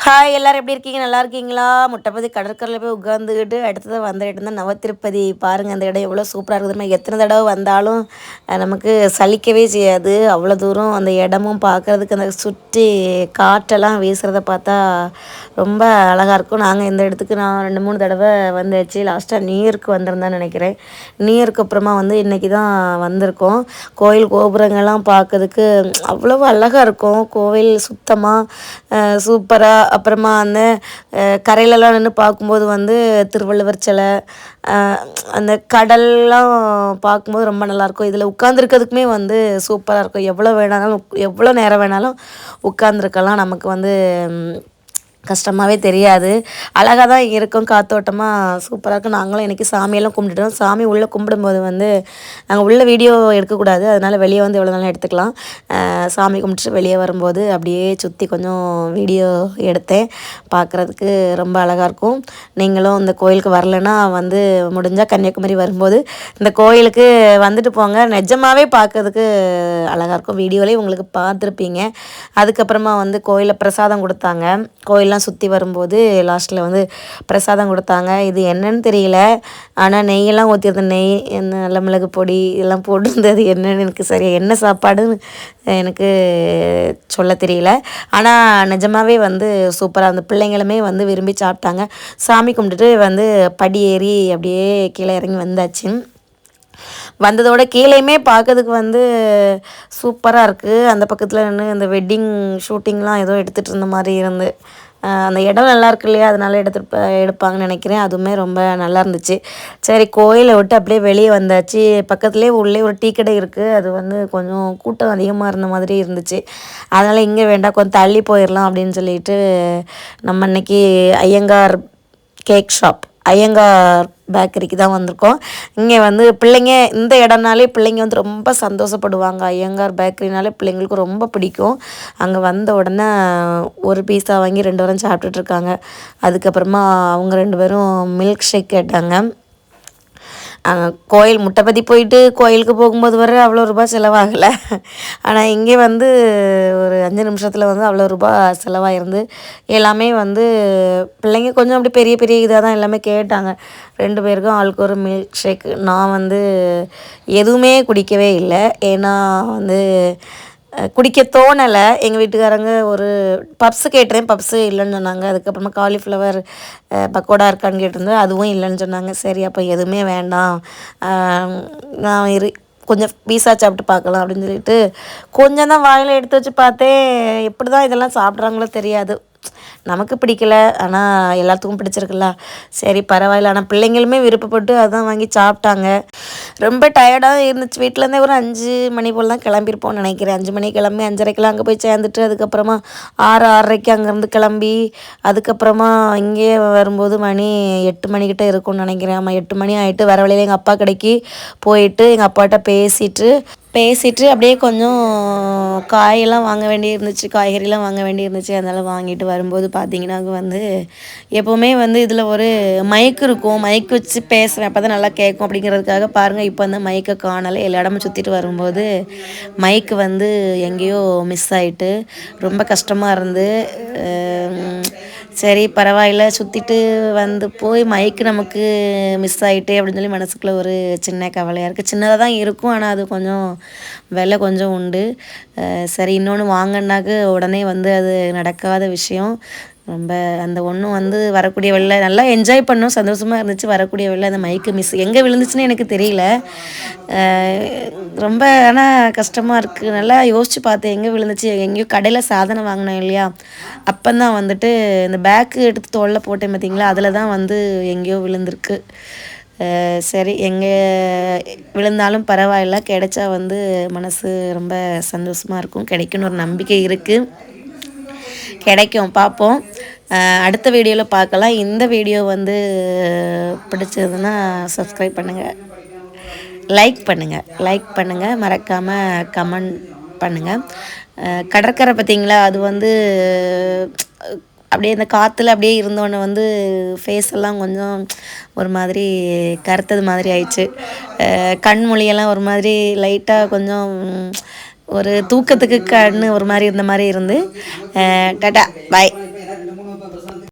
Hi எல்லாரும் எப்படி இருக்கீங்க? நல்லா இருக்கீங்களா? முட்டைப்பதி கடற்கரையில் போய் உட்காந்துக்கிட்டு அடுத்தது வந்த இடம் தான் நவத்திருப்பதி. பாருங்கள் அந்த இடம் எவ்வளோ சூப்பராக இருக்குதுமா. எத்தனை தடவை வந்தாலும் நமக்கு சலிக்கவே செய்யாது. அவ்வளோ தூரம் அந்த இடமும் பார்க்குறதுக்கு அந்த சுற்றி காற்றெல்லாம் வீசுகிறத பார்த்தா ரொம்ப அழகாக இருக்கும். நாங்கள் இந்த இடத்துக்கு நான் 2-3 தடவை வந்தாச்சு. லாஸ்ட்டாக நியூ இயர்க்கு வந்திருந்தேன்னு நினைக்கிறேன். நியூ இயர்க்கு அப்புறமா இன்றைக்கி தான் வந்திருக்கோம். கோயில் கோபுரங்கள்லாம் பார்க்கறதுக்கு அவ்வளோ அழகாக இருக்கும். கோவில் சுத்தமாக சூப்பராக. அப்புறமா அந்த கரையிலலாம் நின்று பார்க்கும்போது திருவள்ளுவர் சிலை, அந்த கடல்லாம் பார்க்கும்போது ரொம்ப நல்லாயிருக்கும். இதில் உட்காந்துருக்கிறதுக்குமே சூப்பராக இருக்கும். எவ்வளோ நேரம் வேணாலும் உட்காந்துருக்கலாம். நமக்கு கஷ்டமாகவே தெரியாது. அழகாக தான் இருக்கும். காத்தோட்டமாக சூப்பராக இருக்கும். நாங்களும் இன்றைக்கி சாமியெல்லாம் கும்பிட்டுட்டோம். சாமி உள்ளே கும்பிடும்போது நாங்கள் உள்ளே வீடியோ எடுக்கக்கூடாது, அதனால் வெளியே எவ்வளோ நாளும் எடுத்துக்கலாம். சாமி கும்பிட்டுட்டு வெளியே வரும்போது அப்படியே சுற்றி கொஞ்சம் வீடியோ எடுத்தேன். பார்க்குறதுக்கு ரொம்ப அழகாக இருக்கும். நீங்களும் இந்த கோயிலுக்கு வரலைன்னா முடிஞ்சால் கன்னியாகுமரி வரும்போது இந்த கோயிலுக்கு வந்துட்டு போங்க. நிஜமாகவே பார்க்கறதுக்கு அழகாக இருக்கும். வீடியோலேயே உங்களுக்கு பார்த்துருப்பீங்க. அதுக்கப்புறமா கோயிலில் பிரசாதம் கொடுத்தாங்க. கோயிலெலாம் சுற்றி வரும்போது லாஸ்ட்டில் பிரசாதம் கொடுத்தாங்க. இது என்னன்னு தெரியல, ஆனால் நெய்யெல்லாம் ஊற்றிருந்த நெய், நல்ல மிளகு பொடி இதெல்லாம் போட்டிருந்தது. என்னன்னு எனக்கு சரியாக என்ன சாப்பாடுன்னு எனக்கு சொல்ல தெரியல. ஆனால் நிஜமாகவே சூப்பராக அந்த பிள்ளைங்களுமே விரும்பி சாப்பிட்டாங்க. சாமி கும்பிட்டுட்டு படி ஏறி அப்படியே கீழே இறங்கி வந்தாச்சு. வந்ததோட கீழேயுமே பார்க்கறதுக்கு சூப்பராக இருக்குது. அந்த பக்கத்தில் நின்று அந்த வெட்டிங் ஷூட்டிங்லாம் ஏதோ எடுத்துகிட்டு இருந்த மாதிரி அந்த இடம் நல்லா இருக்கு இல்லையா, அதனால எடுப்பாங்கன்னு நினைக்கிறேன். அதுவுமே ரொம்ப நல்லா இருந்துச்சு. சரி, கோயிலை விட்டு அப்படியே வெளியே வந்தாச்சு. பக்கத்துலேயே உள்ளே ஒரு டீ கடை இருக்குது. அது கொஞ்சம் கூட்டம் அதிகமாக இருந்த மாதிரி இருந்துச்சு. அதனால் இங்கே வேண்டாம், கொஞ்சம் தள்ளி போயிடலாம் அப்படின்னு சொல்லிட்டு நம்ம இன்றைக்கி ஐயங்கார் கேக் ஷாப், ஐயங்கார் பேக்கரிக்கு தான் வந்திருக்கோம். இங்கே பிள்ளைங்க இந்த இடம்னாலே பிள்ளைங்க ரொம்ப சந்தோஷப்படுவாங்க. ஐயங்கார் பேக்கரினாலே பிள்ளைங்களுக்கு ரொம்ப பிடிக்கும். அங்கே வந்த உடனே ஒரு பீஸா வாங்கி 2 வாரம் சாப்பிட்டுட்ருக்காங்க. அதுக்கப்புறமா அவங்க 2 பேரும் மில்க் ஷேக் கேட்டாங்க. கோயில் முட்டைப்பதி போயிட்டு கோயிலுக்கு போகும்போது அவ்வளோ ரூபாய் செலவாகலை. ஆனால் இங்கே ஒரு 5 நிமிஷத்தில் அவ்வளோ ரூபா செலவாயிருந்து. எல்லாமே பிள்ளைங்க கொஞ்சம் அப்படி பெரிய பெரிய இதாக தான் எல்லாமே கேட்டாங்க. 2 பேருக்கும் ஆளுக்கு ஒரு மில்க் ஷேக். நான் எதுவுமே குடிக்கவே இல்லை. ஏன்னா குடிக்க தோணலை. எங்கள் வீட்டுக்காரங்க ஒரு பப்ஸு கேட்டுறேன், பப்ஸு இல்லைன்னு சொன்னாங்க. அதுக்கப்புறமா காலிஃப்ளவர் பக்கோடா இருக்கான்னு கேட்டிருந்தேன், அதுவும் இல்லைன்னு சொன்னாங்க. சரி, அப்போ எதுவுமே வேண்டாம், நான் கொஞ்சம் பீஸா சாப்பிட்டு பார்க்கலாம் அப்படின்னு சொல்லிட்டு கொஞ்சம் தான் வாயில் எடுத்து வச்சு பார்த்தேன். எப்படி தான் இதெல்லாம் சாப்பிட்றாங்களோ தெரியாது. நமக்கு பிடிக்கல, ஆனால் எல்லாத்துக்கும் பிடிச்சிருக்குல்ல, சரி பரவாயில்ல. ஆனால் பிள்ளைங்களுமே விருப்பப்பட்டு அதான் வாங்கி சாப்பிட்டாங்க. ரொம்ப டயர்டாக இருந்துச்சு. வீட்டிலேருந்தே ஒரு 5 மணி போல் தான் கிளம்பியிருப்போம்னு நினைக்கிறேன். 5 மணி கிளம்பி 5:30 அங்கே போய் சேர்ந்துட்டு அதுக்கப்புறமா 6-6:30 அங்கேருந்து கிளம்பி அதுக்கப்புறமா இங்கே வரும்போது மணி 8 மணிக்கிட்ட இருக்கும்னு நினைக்கிறேன். ஆமாம், 8 மணி ஆகிட்டு. வர வழியில் எங்கள் அப்பா கடைக்கு போயிட்டு எங்கள் அப்பாட்ட பேசிட்டு அப்படியே கொஞ்சம் காயெல்லாம் வாங்க வேண்டி இருந்துச்சு, காய்கறிலாம் வாங்க வேண்டி இருந்துச்சு. அதனால் வாங்கிட்டு வரும்போது பார்த்திங்கன்னா எப்போவுமே இதில் ஒரு மைக் இருக்கும். மைக் வச்சு பேசுகிறேன், அப்போ தான் நல்லா கேட்கும் அப்படிங்கிறதுக்காக பாருங்கள். இப்போ மைக்கை காணலை. எல்லா இடமும் சுற்றிட்டு வரும்போது மைக்கு எங்கேயோ மிஸ் ஆகிட்டு ரொம்ப கஷ்டமாக இருந்து. சரி பரவாயில்ல, சுற்றிட்டு போய் மைக்கு நமக்கு மிஸ் ஆகிட்டே அப்படின்னு சொல்லி மனசுக்குள்ளே ஒரு சின்ன கவலையாக இருக்குது. சின்னதாக தான் இருக்கும், ஆனால் அது கொஞ்சம் விலை கொஞ்சம் உண்டு. சரி, இன்னொன்று வாங்கினாக்கு உடனே அது நடக்காத விஷயம். ரொம்ப அந்த ஒன்றும் வரக்கூடிய வெளில நல்லா என்ஜாய் பண்ணோம், சந்தோஷமாக இருந்துச்சு. வரக்கூடிய வெளில அந்த மைக்கு மிஸ் எங்கே விழுந்துச்சுன்னு எனக்கு தெரியல. ரொம்ப ஆனால் கஷ்டமாக இருக்குது. நல்லா யோசித்து பார்த்தேன் எங்கே விழுந்துச்சு. எங்கேயோ கடையில் சாதனம் வாங்கினேன் இல்லையா, அப்போந்தான் இந்த பேக்கு எடுத்து தோளில் போட்டேன் பார்த்திங்களா, அதில் தான் எங்கேயோ விழுந்திருக்கு. சரி, எங்கே விழுந்தாலும் பரவாயில்ல, கிடைச்சா மனசு ரொம்ப சந்தோஷமாக இருக்கும். கிடைக்குன்னு ஒரு நம்பிக்கை இருக்குது. கிடைக்கும், பார்ப்போம். அடுத்த வீடியோவில் பார்க்கலாம். இந்த வீடியோ பிடிச்சதுன்னா சப்ஸ்கிரைப் பண்ணுங்கள், லைக் பண்ணுங்கள், மறக்காமல் கமெண்ட் பண்ணுங்கள். கடற்கரை பார்த்திங்களா, அது அப்படியே இந்த காற்றுல அப்படியே இருந்தோன்னே ஃபேஸ் எல்லாம் கொஞ்சம் ஒரு மாதிரி கருத்தது மாதிரி ஆயிடுச்சு. கண்மொழியெல்லாம் ஒரு மாதிரி லைட்டாக கொஞ்சம் ஒரு தூக்கத்துக்கு கண் ஒரு மாதிரி இருந்த மாதிரி இருந்து. டாட்டா பாய்.